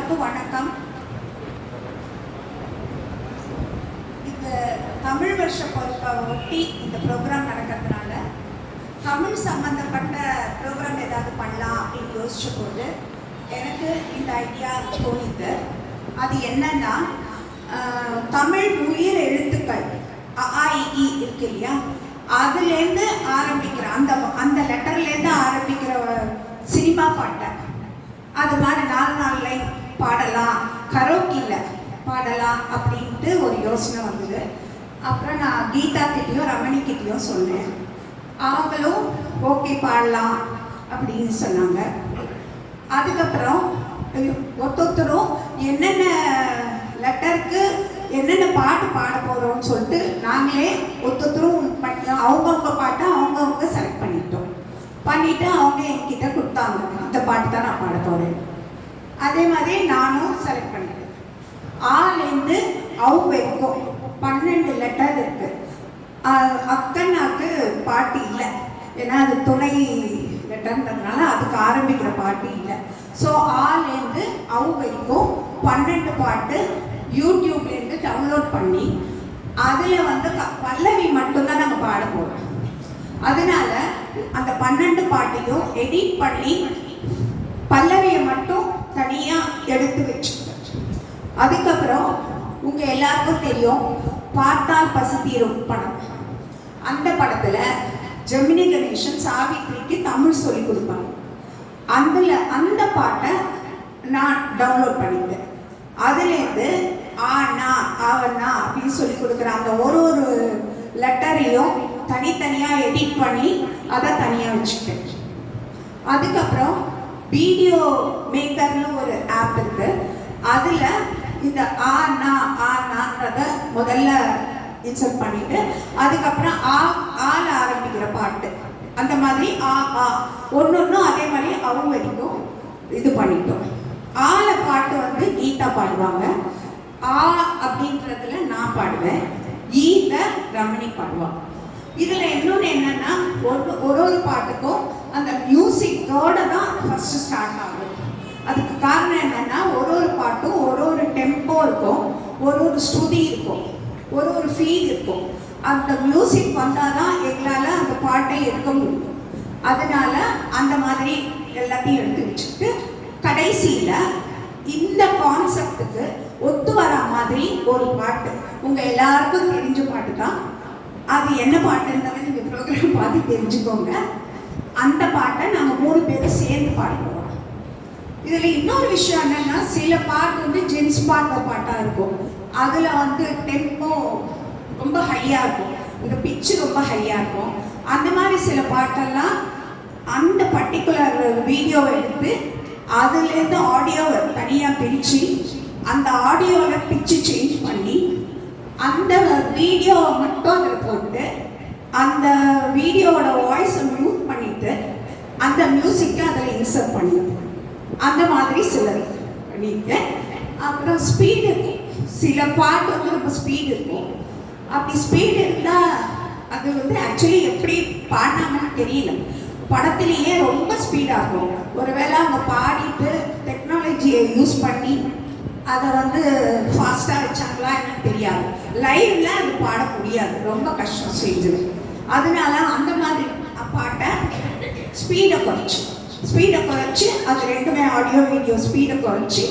எல்லாருக்கும் வணக்கம். இந்த தமிழ் வருஷ பொறுப்பை ஒட்டி இந்த ப்ரோக்ராம் நடக்கிறதுனால தமிழ் சம்பந்தப்பட்ட ப்ரோக்ராம் ஏதாவது பண்ணலாம் அப்படின்னு யோசிச்ச போது எனக்கு இந்த ஐடியா தோணிது. அது என்னன்னா, தமிழ் உயிர் எழுத்துக்கள் அ-ஆ-இ-ஈ இருக்கு இல்லையா, அதுலேருந்து ஆரம்பிக்கிற அந்த லெட்டர்லேருந்து ஆரம்பிக்கிற சினிமா பாட்டை அது மாதிரி 4 லைன் பாடலாம், கரோக்கியில் பாடலாம் அப்படின்ட்டு ஒரு யோசனை வந்தது. அப்புறம் நான் கீதா கிட்டேயும் ரமணி கிட்டேயும் சொன்னேன். அவங்களும் ஓகே பாடலாம் அப்படின்னு சொன்னாங்க. அதுக்கப்புறம் ஒருத்தரும் என்னென்ன லெட்டருக்கு என்னென்ன பாட்டு பாட போகிறோம்னு சொல்லிட்டு நாங்களே ஒருத்தரும் அவங்கவுங்க பாட்டை அவங்கவுங்க செலக்ட் பண்ணிவிட்டு அவங்க என்கிட்ட கொடுத்தாங்க, இந்த பாட்டு தான் நான் பாட போகிறேன். அதே மாதிரி நானும் செலக்ட் பண்ணிட்டேன். ஆலேருந்து அவங்க வரைக்கும் 12 லெட்டர் இருக்குது. அக்கன்னாக்கு பாட்டு இல்லை, ஏன்னா அது துணை லெட்டர்ன்றதுனால அதுக்கு ஆரம்பிக்கிற பாட்டு இல்லை. ஸோ ஆலேருந்து அவங்க வரைக்கும் 12 பாட்டு யூடியூப்லேருந்து டவுன்லோட் பண்ணி அதில் வந்து பல்லவி மட்டும்தான் நாங்கள் பாட போகிறோம். அதனால அந்த 12 பாட்டையும் எடிட் பண்ணி பல்லவியை மட்டும் தனியாக எடுத்து வச்சுருக்கேன். அதுக்கப்புறம் உங்கள் எல்லாருக்கும் தெரியும் பார்த்தால் பசி தீரும் படம். அந்த படத்தில் ஜெமினி கணேசன் சாவித்ரிக்கு தமிழ் சொல்லி கொடுப்பாங்க. அந்த பாட்டை நான் டவுன்லோட் பண்ணிட்டேன். அதுலேருந்து ஆனா ஆவண்ணா அப்படின்னு சொல்லி கொடுக்குற அந்த ஒரு லெட்டரையும் தனித்தனியாக எடிட் பண்ணி அதை தனியாக வச்சுட்டேன். அதுக்கப்புறம் வீடியோ மேக்கர்னு ஒரு ஆப் இருக்கு. அதில் இந்த ஆனான்றத முதல்ல இன்சர்ட் பண்ணிட்டு அதுக்கப்புறம் ஆல ஆரம்பிக்கிற பாட்டு அந்த மாதிரி ஒன்று அதே மாதிரி அவங்க வரைக்கும் இது பண்ணிட்டோம். ஆல பாட்டு வந்து கீதா பாடுவாங்க, ஆ அப்படின்றதுல நான் பாடுவேன், ஈல ரமணி பாடுவாங்க. இதில் இன்னொன்று என்னன்னா, ஒரு பாட்டுக்கும் அந்த மியூசிக்கோட தான் ஃபர்ஸ்ட் ஸ்டார்ட் ஆகும். அதுக்கு காரணம் என்னன்னா, ஒரு பாட்டும் ஒரு டெம்போ இருக்கும், ஒரு ஸ்ருதி இருக்கும், ஒரு ஃபீல் இருக்கும். அந்த மியூசிக் வந்தால் தான் எங்களால் அந்த பாட்டை எடுக்க முடியும். அதனால அந்த மாதிரி எல்லாத்தையும் எடுத்து வச்சுட்டு கடைசியில் இந்த கான்செப்டுக்கு ஒத்து வர மாதிரி ஒரு பாட்டு, உங்கள் எல்லாருக்கும் தெரிஞ்ச பாட்டு தான். அது என்ன பாட்டுன்றதை நீங்கள் ப்ரோக்ராம் பார்த்து தெரிஞ்சுக்கோங்க. அந்த பாட்டை நாங்கள் 3 பேரும் சேர்ந்து பாடுவோம். இதில் இன்னொரு விஷயம் என்னென்னா, சில பாட்டு வந்து ஜென்ஸ் பாட்டாக இருக்கும். அதில் வந்து டெம்போ ரொம்ப ஹையாக இருக்கும், இந்த பிச்சு ரொம்ப ஹையாக இருக்கும். அந்த மாதிரி சில பாட்டெல்லாம் அந்த பர்டிகுலர் வீடியோவை எடுத்து அதுலேருந்து ஆடியோவை தனியாக பிரித்து அந்த ஆடியோவில் பிச்சு சேஞ்ச் பண்ணி அந்த வீடியோவை மட்டும் அதில் போட்டு அந்த வீடியோவோட வாய்ஸை மியூட் பண்ணிவிட்டு அந்த மியூசிக்கை அதில் இன்சர்ட் பண்ணிடுவேன். அந்த மாதிரி சிலர் பண்ணியிருக்கேன். அப்புறம் ஸ்பீடு இருக்கும், சில பாட்டு வந்து ரொம்ப ஸ்பீடு இருக்கும். அப்படி ஸ்பீடு இருந்தால் அது வந்து ஆக்சுவலி எப்படி பாடினாங்கன்னு தெரியல. படத்துலேயே ரொம்ப ஸ்பீடாகும். ஒருவேளை அவங்க பாடிட்டு டெக்னாலஜியை யூஸ் பண்ணி அதை வந்து ஃபாஸ்ட்டாக வச்சாங்களா என்னன்னு தெரியாது. லைவ்ல அது பாட முடியாது, ரொம்ப கஷ்டம் செஞ்சது. அதனால அந்த மாதிரி பாட்டை ஸ்பீடை குறைச்சி அது ரெண்டுமே ஆடியோ வீடியோ ஸ்பீடை குறைச்சி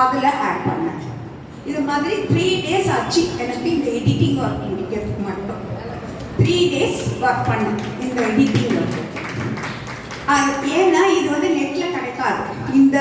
அதில் ஆட் பண்ணேன். இது மாதிரி 3 days ஆச்சு எனக்கு இந்த எடிட்டிங் ஒர்க் முடிக்கிறதுக்கு மட்டும். 3 days ஒர்க் பண்ணேன் இந்த எடிட்டிங் ஒர்க். ஏன்னா இது வந்து நெட்டில் கிடைக்காது, இந்த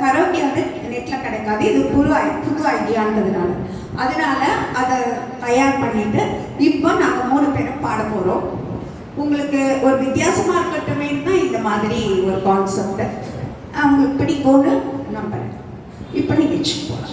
கரோக்கி வந்து நெட்டில் கிடைக்காது, இது புது ஐடியான்றதுனால. அதனால அதை தயார் பண்ணிட்டு இப்போ நாங்கள் 3 பேரும் பாட போகிறோம். உங்களுக்கு ஒரு வித்தியாசமாக இருக்கட்டுமே தான் இந்த மாதிரி ஒரு கான்செப்ட் அவங்களுக்கு பிடிக்கும்னு நம்புறேன். இப்போ நிகழ்ச்சி போகலாம்.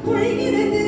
பொழிகிறது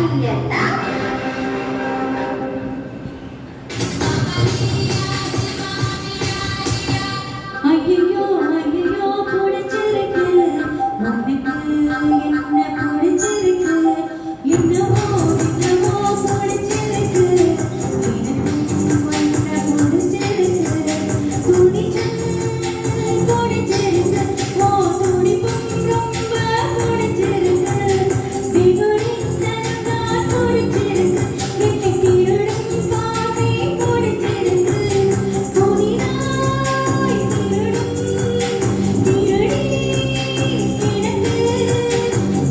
ஐயண்ணா ஐயோ ஐயோ பிடிச்சிருக்கு உனக்கு என்ன பிடிச்சிருக்கு என்னவோ என்னவோ பிடிச்சிருக்கு எனக்கு என்ன பிடிச்சிருக்கு துணிச்சல் பிடிச்சிருக்கு ஓ துணிப்பும் ரொம்ப பிடிச்சிருக்கு விகுடித்தனம் தான் பிடிச்சிருக்கு என்னை திருடும் பாதை பிடிச்சிருக்கு புதிதாய் திருடும் திருடி எனக்கு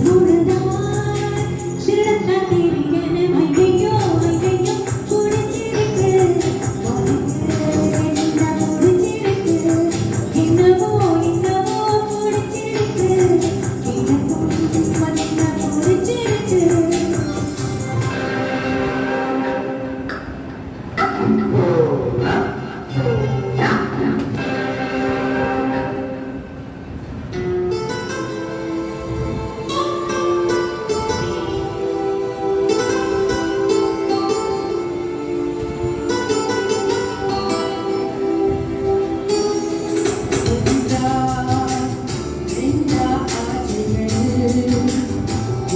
முழுதாய் திருடத்தான் தெரியும் ஐயையோ ஐயையோ பிடிச்சிருக்கு உனக்கு என்ன பிடிச்சிருக்கு என்னவோ என்னவோ பிடிச்சிருக்கு எனக்கும் என்ன பிடிச்சிருக்கு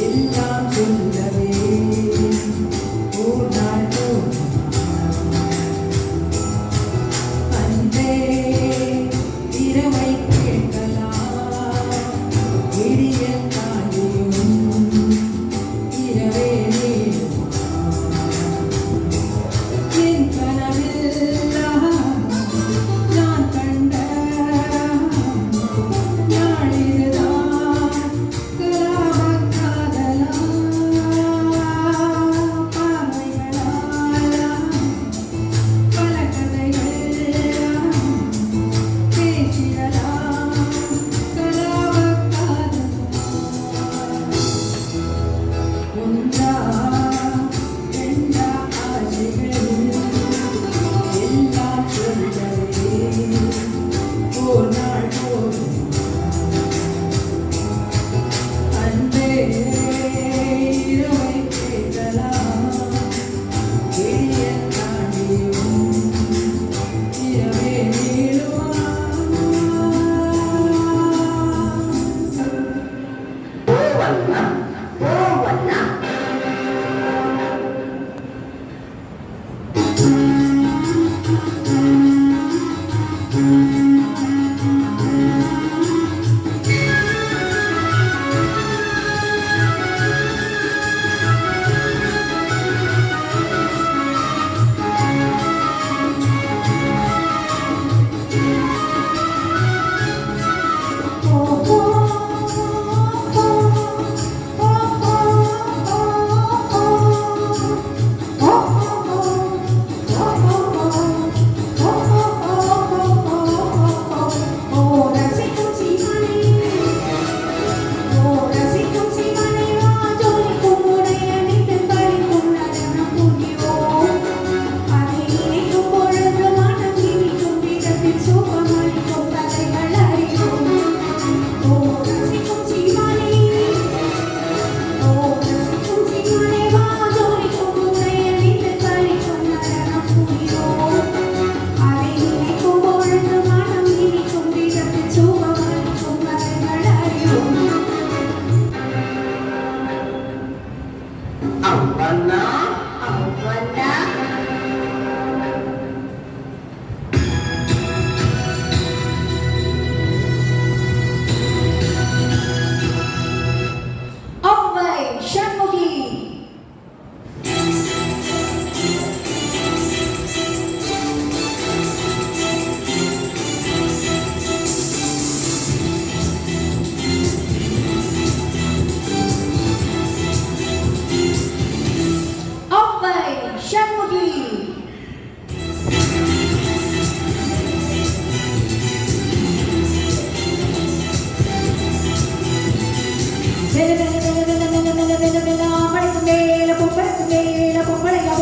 எல்லாம் சொல்லவே போனால் அன்பே இரவை கேட்கலாம் விடிய தாண்டியும் இரவே என் கனவெல்லாம் நான் கண்ட நாளிதுதான் கலாபக் காதலா பார்வைகளாலா பல கதைகள் பேசிடலாம் கலாபக் காதலா ஒன்றா ரெண்டா ஆசைகள் எல்லாம் சொல்லவே ஒரு நாள் போதும் அன்பே இரவை கேட்கலாம் விடிய தாண்டியும் இரவே நீளுமா போவண்ணா போவண்ணா அவ்வண்ணா அவ்வண்ணா அவ்வை சண்முகி அவ்வை சண்முகி படைக்கும் மேல பொம்பளைக்கு மேல பொம்பளையா